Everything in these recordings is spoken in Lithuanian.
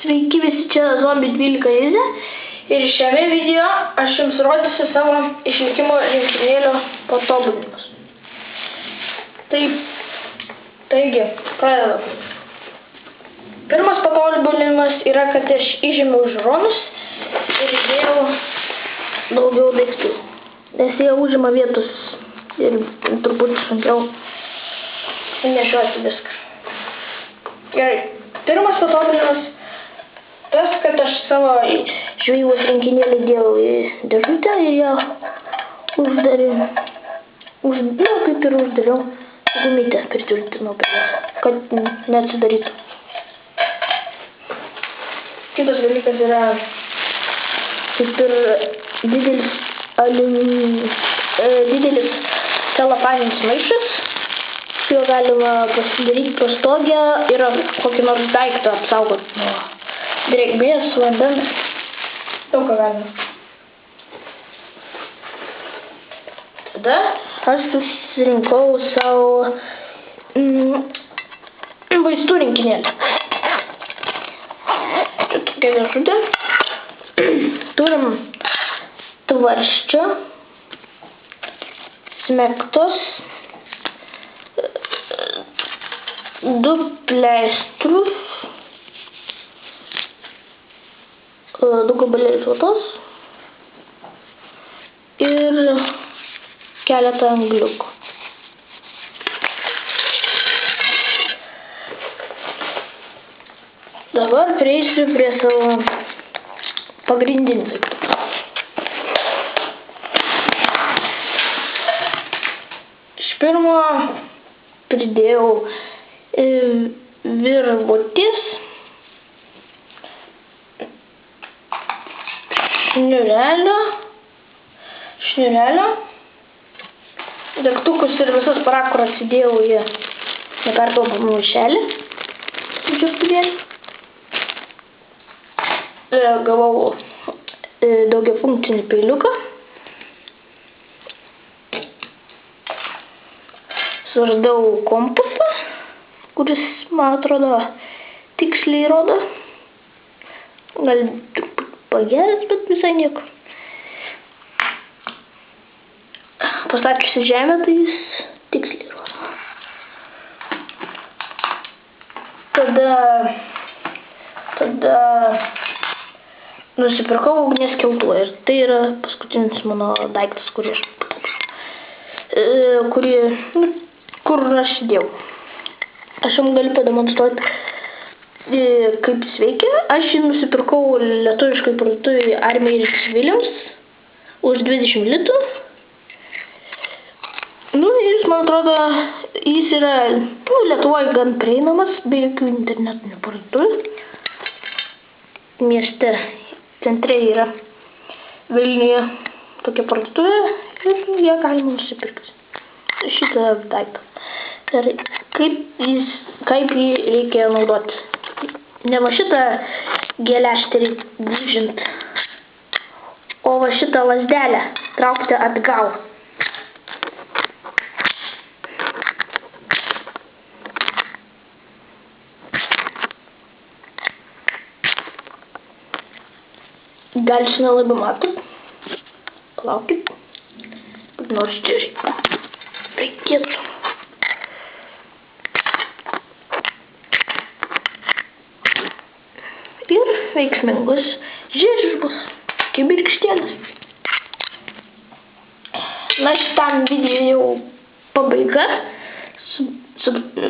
Sveiki visi, čia Zombie 12 Izė ir šiame video aš jums rodysiu savo išlikimo rinkinėlio patobulinimus. Taigi, pradedam. Pirmas patobulinimas yra, kad aš išėmiau žiūronus ir įdėjau daugiau daiktų, nes jie užima vietos ir turbūt sunkiau nešiuoti viską. Gerai, pirmas patobulinimas tas, kad aš savo žvejybos rinkinėlį dėjau į dėžutę ir ją uždariau, kaip ir uždariau gumytę pritvirtinau prie jos, kad neatsidarytų. Kitas dalykas yra kaip ir didelis celofaninis maišas, su juo galima pasidaryti pastogę ir kokį nors daiktą apsaugoti nuo drėgmės, vandens, daug ką galima. Tada aš susirinkau savo vaistų rinkinėlį. Čia tokia dėžutė. Turim tvarsčio, smektos, 2 pleistrus, 2 gabalėlius vatos ir keletą angliukų. Dabar prieisiu prie savo pagrindinių daiktų. Iš pirmo pridėjau virvutės, šniurelio, degtukus ir visas prakuras įdėjau į neperdirbamą maišelį. Gavau daugiafunkcinį peiliuką. Suradau kompasą, kuris, man atrodo, tiksliai rodo. Gal pagerės, bet visai nieko. Pastačiusi žemę, tai jis tiksliai rodo. Tada nusipirkau ugnies keltuvą ir tai yra paskutinis mano daiktas, kur aš įdėjau. Aš jums galiu pademonstruoti, kaip jis veikia. Aš jį nusipirkau lietuviškai parduotuvėje Armijai Williams už 20 litų. Ir man atrodo, jis yra Lietuvoje gan prieinamas, be jokių internetinių parduotuvių. Mieste, centre yra Vilniuje tokia parduotuvė ir ją galima nusipirkti. Šitą daiktą. Kaip jį reikia naudoti. Ne va šitą geležtę reikia grįžinti, o va šitą lazdelę traukti atgal. Gal jūs nelabai matot. Palaukit. Nors čia reikėtų. Ir veiksmingus žiežirbus, kibirkštėlės. Na, šitam video jau pabaiga.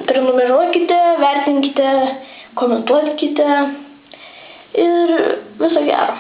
Prenumeruokite, vertinkite, komentuokite ir viso gero.